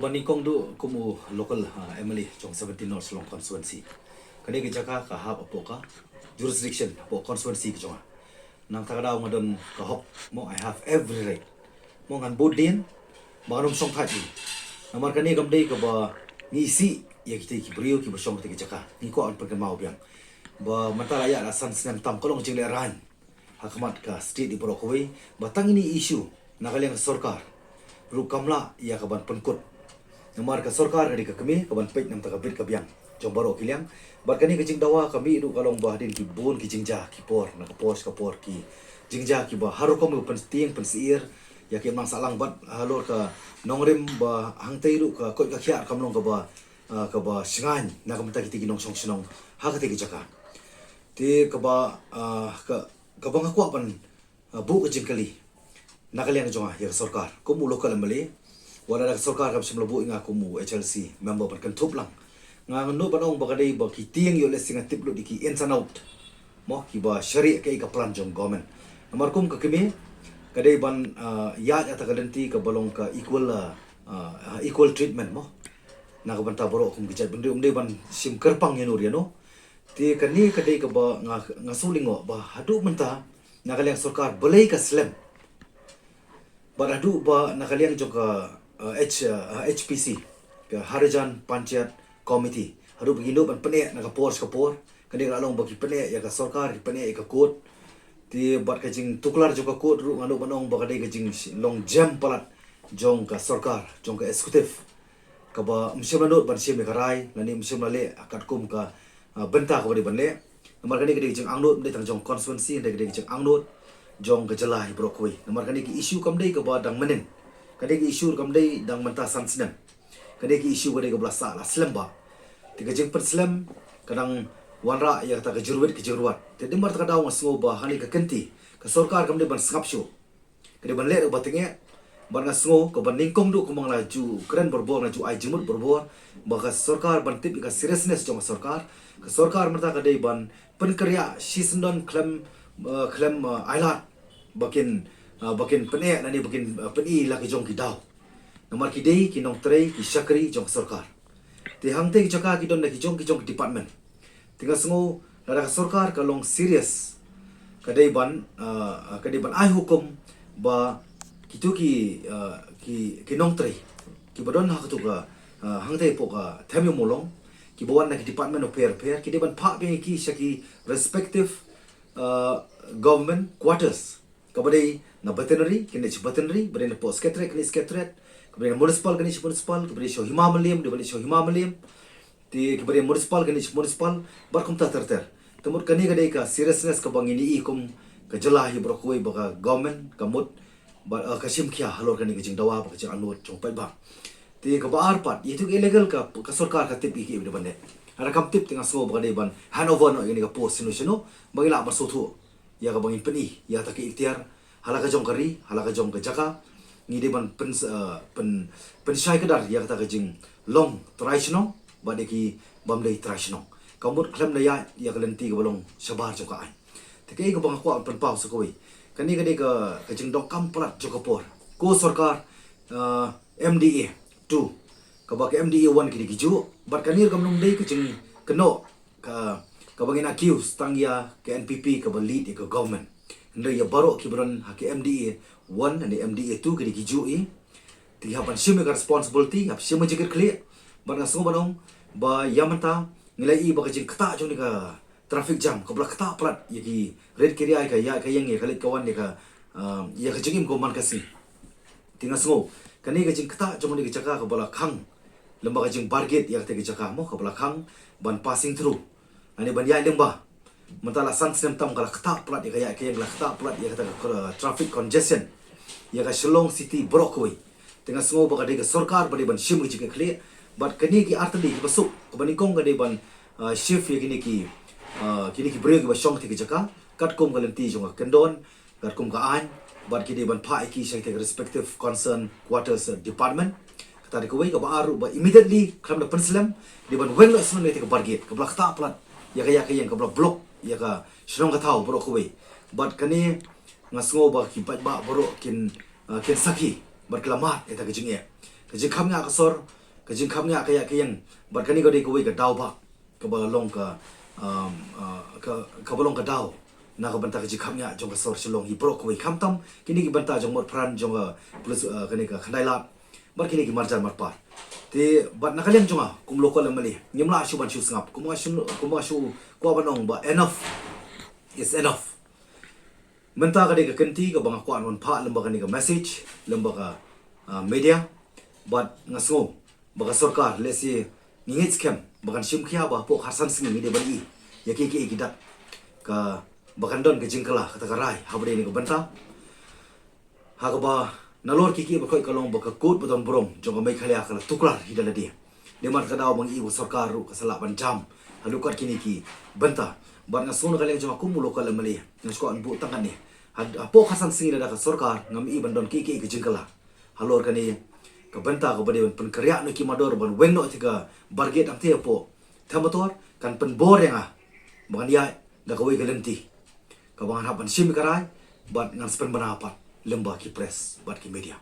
kabanikong do kumu local Emily trong 17 North Long constituency. Kani ke jaka ka hab apo ka jurisdiction apo constituency ke jonga. Nang takadaw ngadon ka hop mo I have every right. Mo ngan bodin banganum song thati. Namar kani gamdei ka ba ngisi ya kita ki brio ki basong te ke jaka. Ni ko an pagkan mau biang. Ba mata raya asan senam tam kolong jingle ran. Hakmat ka state di Borokowai batang ini isu nakaliang sarkar. Ru kamla ya kaban penkut. Namar ka sarkar kadi ka kami kaban peit nam taka brit ka biang. Jong baro kiliang bat kani ka jing dawa kami ru kalong bahdin ki bon ki jingja ki por na ka pos ka por ki jingja ki ba haru kom pen tieng pen siir ya ki mang salang bat halor ka nongrim ba hangtei ru ka kot ka khia kamlong ka ba singan na ka mata ki ti nong song sinong ha ka ti ki jaka. Ti ka ba ka bang aku pan bu ka jingkali nakaliang jonga ya sarkar kumu lokal mali wala da sarkar kam simlo bu inga kumu HLC member pan kan thup lang nga no banong bakadai ba ki tieng yo lesing atip lu diki ins and out mo ki ba syari kai ka plan jong government namar kum ka kemi kadai ban ya ata kalenti ka balong ka equal treatment mo na ka banta boro kum gijat bende umde ban sim kerpang yenur no ti kani kadai ka ba nga sulingo ba hadu menta nakaliang sarkar belai ka slam baradu ba nakaliang jong ka HPC ke Harijan Panchayat Committee haru begindo ban pene na kapor kani lalong bagi pene ya ka sarkar pene ya ka court ti bat ka jing tuklar jo ka court ru nganu banong ba kadai ka jing long jam palat jong ka sarkar jong ka executive ka ba msim lanut ban sim ka rai ngani msim lale akat kum ka benta ko di banle nomor kani kadai jing angnut dei tang jong constituency dei kadai jing angnut jong ka jalai Borokowai nomor kani ki issue kam dei ka ba dang menen kadai ki issue kam dei dang menta sansnam kadai ki issue kadai ka blasa la slamba tiga jeng perslam kadang wanra ya kata kejurwet jadi mar tak daw ngasngo ba hani ka kenti ka sarkar kam de ban sngapsyo kede ban le ba tenge ban ngasngo ka ban ningkong du kumang laju kren berbor laju ai jemut berbor ba ka sarkar ban tip ka seriousness jong sarkar ka sarkar marta ka de ban penkerya sisendon klem ailat bakin pene nani bakin peni la ki jong ki daw namar ki dei ki nong trei ki syakri jong sarkar ti hangte ki jaka ki don na ki jong department tinga sengo lara sarkar ka long serious kadai ban ai hukum ba kitu ki nong trei ki badon ha tu ka hangte po ka thami molong ki bawan na ki department of fair ki de ban pha be ki shaki respective government quarters kabadai na veterinary kini veterinary bade na post secretary kini secretariat kemudian municipal kini municipal kemudian show himamalim di balik show himamalim ti kemudian municipal kini municipal barkum ta terter temut kani kadai ka seriousness ka bangini ikum ka jelah hi Borokowai baka government kamut ka simkhia halor kani ka jing dawa baka jing anut chong pai ba ti ka baar pat itu illegal ka sarkar ka tip iki de bande ara kam tip tinga so baka dei ban hanover no ini ka post sino bagila ba sothu ya ka bangin peni ya ta ki ikhtiar halaka jong kari halaka jong ka jaka ngide ban pen syai kedar ya kata kajing long traditional badeki bamdei traditional kamut klam na ya kalenti ka balong sabar joka ai tekai ka bang ko pen pau sakoi kani kade ka kajing dok kam plat jokapor ko sarkar MDA 2 ka ba MDA 1 kidi kiju bat kanir kamnung dei kajing keno ka bangin accuse tangya ke NPP ka ba lead ka government ndai ya baro kibran ha ke MDA 1 and MDA 2 kedi kijui ti hapan sime ka responsibility hap sime jikir clear ban ngasong banong ba yamanta ngilai ba kajing kata jong ni ka traffic jam ka bla kata plat yaki red kiri ai ka ya ka yang ye khalit kawan ni ka ya kajing ko man kasi tinga sngo kani kajing kata jong ni ka jaka ka bala khang lamba kajing barget ya te ka jaka mo ka bala khang ban passing through ani ban ya lembah mentala sansem tam kala kata plat ya kaya yang kata plat ya kata traffic congestion ya ka Shillong City Borokowai tengah semua baka de sarkar bade ban shim ki clear but kani ki artadi ki basuk bani kong ka de ban shift ya kini ki break ba shong ti ki jaka kat kom galenti jong kendon kat kom ka an but ki de ban pha ki shai te respective concern quarters department kata de koi ka baru ba immediately kram da penslam de ban wen lo sun ne te ka barget ka kata plat ya kaya yang ka block ya ka Shillong ka thau Borokowai but kani ngasngo ba ki ba boro kin saki berkelamat eta kejing kajing kamnya kasor kajing kamnya kayak kian bat kani ko di ko ka daw ba ka balong ka ka balong ka daw na ka banta kajing kamnya jong kasor silong hi pro ko kam tam kini ki banta jong mot pran jong plus kani ka khandai la bat kini ki marjan mat par ti bat nakalian jong kum lokal mali nyimla shu ban shu sngap kum shu ko banong ba enough is enough menta ka di ka kenti ka bang ko anon pha lemba ka ni ka message lemba ka media but ngasngo baka sarkar lesi ngit scam bakan sim khia ba po kharsan sing ni de bani yaki ki kita ka bakan don ka jingkala kata ka rai habre ni ka banta ha ka ba nalor ki ba khoi kalong baka kut badon brom jong mai khalia kala tuklar hidala dia de mar ka daw bang i sarkar ru ka sala ban jam halukat kini ki banta bar nga sunu kali jama kumu lokal mali nga sko an bu tangan ni po khasan sing da ka sarkar ngam i bandon ki jingkala halor kani ka banta ko bade pen karya no ki mador ban wenno tiga barget ang tie po thamator kan pen bor yang ban ya da ko wi galenti ka ban hapan sim karai bat ngan spen banapat lemba ki press bat ki media